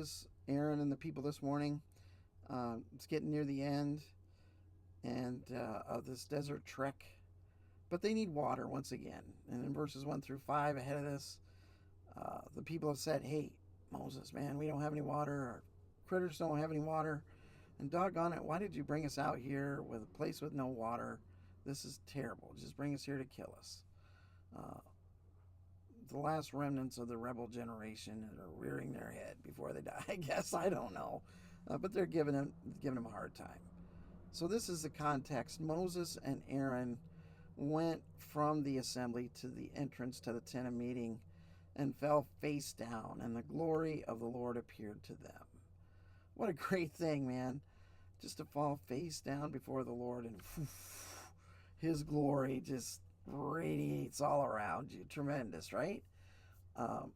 Moses, Aaron, and the people this morning. It's getting near the end and of this desert trek, but they need water once again. And in verses 1 through 5, ahead of this, the people have said, "Hey, Moses, man, we don't have any water. Our critters don't have any water. And doggone it, why did you bring us out here with a place with no water? This is terrible. Just bring us here to kill us." Uh, the last remnants of the rebel generation are rearing their head before they die. I guess I don't know, but they're giving him a hard time. So this is the context. Moses and Aaron went from the assembly to the entrance to the tent of meeting and fell face down, and the glory of the Lord appeared to them. What a great thing, man. Just to fall face down before the Lord and his glory just radiates all around you. Tremendous, right? Um,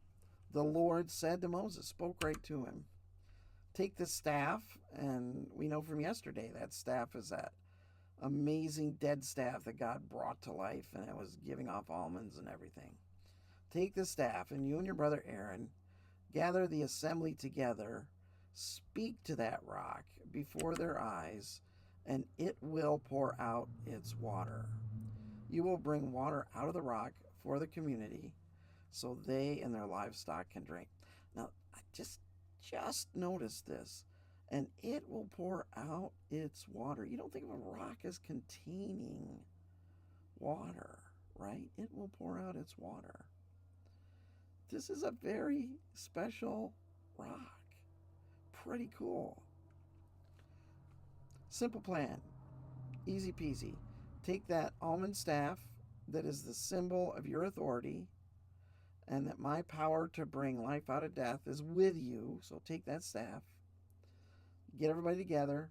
the Lord said to Moses, spoke right to him, "Take this staff," and we know from yesterday that staff is that amazing dead staff that God brought to life, and it was giving off almonds and everything. "Take this staff, and you and your brother Aaron gather the assembly together, speak to that rock before their eyes, and it will pour out its water. You will bring water out of the rock for the community so they and their livestock can drink." Now, I just noticed this. And it will pour out its water. You don't think of a rock as containing water, right? It will pour out its water. This is a very special rock. Pretty cool. Simple plan. Easy peasy. Take that almond staff that is the symbol of your authority and that my power to bring life out of death is with you. So take that staff, get everybody together,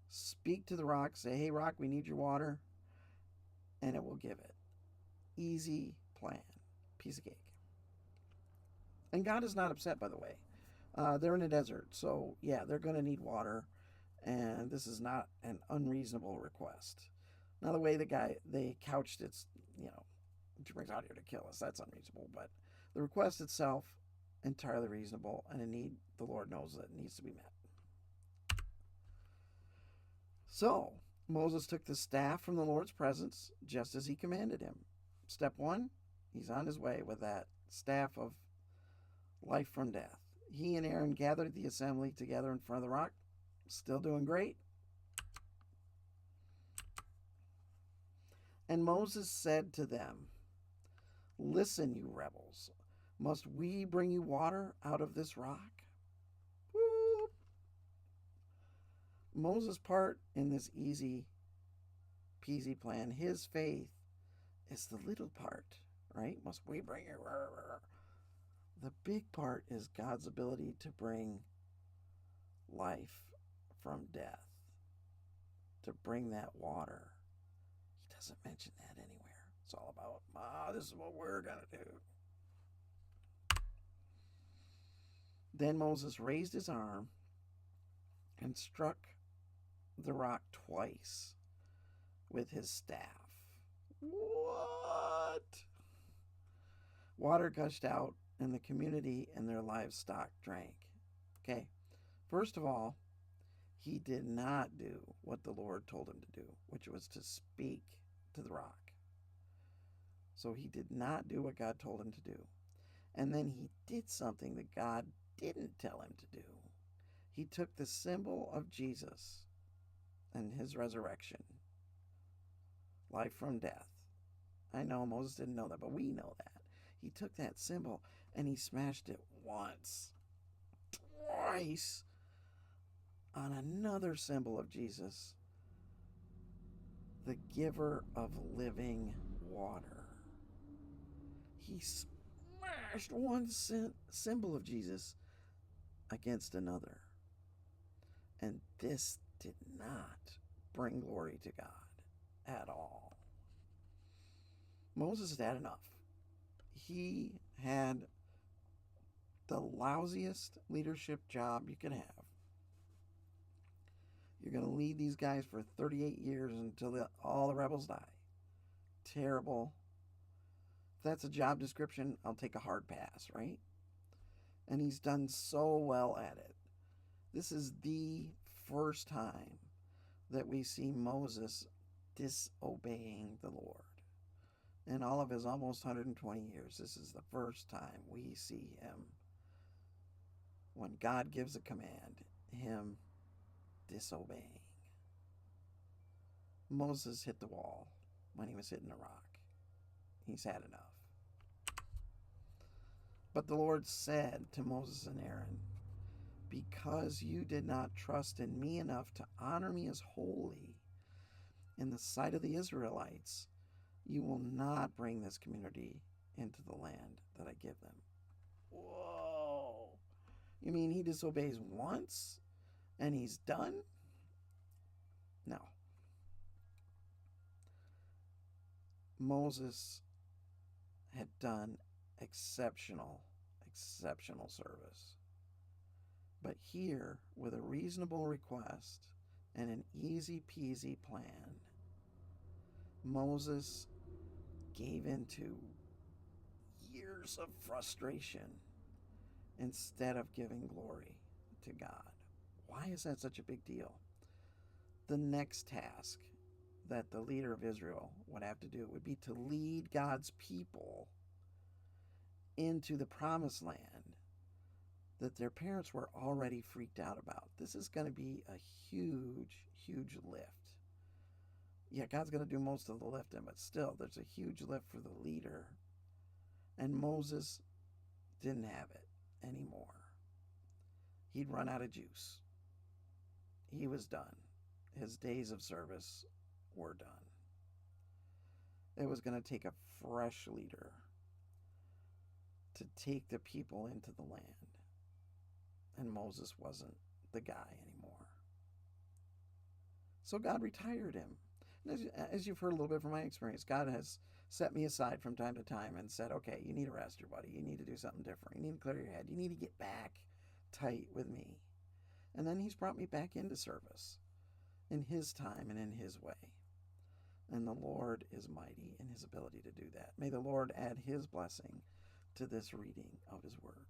speak to the rock, say, "Hey, rock, we need your water," and it will give it. Easy plan. Piece of cake. And God is not upset, by the way. They're in a desert, so yeah, they're going to need water, and this is not an unreasonable request. Now, the way they couched it's, "She brings out here to kill us," that's unreasonable, but the request itself, entirely reasonable, and a need the Lord knows that it needs to be met. So, Moses took the staff from the Lord's presence, just as he commanded him. Step 1, he's on his way with that staff of life from death. He and Aaron gathered the assembly together in front of the rock. Still doing great. And Moses said to them, "Listen, you rebels. Must we bring you water out of this rock?" Woo! Moses' part in this easy peasy plan, his faith, is the little part, right? Must we bring you? The big part is God's ability to bring life from death, to bring that water. He doesn't mention that anywhere. It's all about, this is what we're going to do. Then Moses raised his arm and struck the rock twice with his staff. What? Water gushed out, and the community and their livestock drank. Okay, first of all, he did not do what the Lord told him to do, which was to speak to the rock. So he did not do what God told him to do. And then he did something that God didn't tell him to do. He took the symbol of Jesus and his resurrection, life from death. I know Moses didn't know that, but we know that. He took that symbol and he smashed it once, twice, on another symbol of Jesus, the giver of living water. He smashed one symbol of Jesus against another. And this did not bring glory to God at all. Moses had enough. He had the lousiest leadership job you could have. You're going to lead these guys for 38 years until all the rebels die. Terrible. If that's a job description, I'll take a hard pass, right? And he's done so well at it. This is the first time that we see Moses disobeying the Lord. In all of his almost 120 years, this is the first time we see him, when God gives a command, him disobeying. Moses hit the wall when he was hitting a rock. He's had enough. But the Lord said to Moses and Aaron, because you did not trust in me enough to honor me as holy in the sight of the Israelites, you will not bring this community into the land that I give them. Whoa. You mean he disobeys once and he's done? No. Moses had done exceptional service. But here, with a reasonable request and an easy peasy plan, Moses gave into years of frustration instead of giving glory to God. Why is that such a big deal? The next task that the leader of Israel would have to do would be to lead God's people into the promised land that their parents were already freaked out about. This is going to be a huge lift. Yeah, God's going to do most of the lifting, but still, there's a huge lift for the leader. And Moses didn't have it anymore. He'd run out of juice. He was done. His days of service were done. It was going to take a fresh leader to take the people into the land. And Moses wasn't the guy anymore. So God retired him. As you've heard a little bit from my experience, God has set me aside from time to time and said, okay, you need to rest your buddy. You need to do something different. You need to clear your head. You need to get back tight with me. And then he's brought me back into service in his time and in his way. And the Lord is mighty in his ability to do that. May the Lord add his blessing to this reading of his word.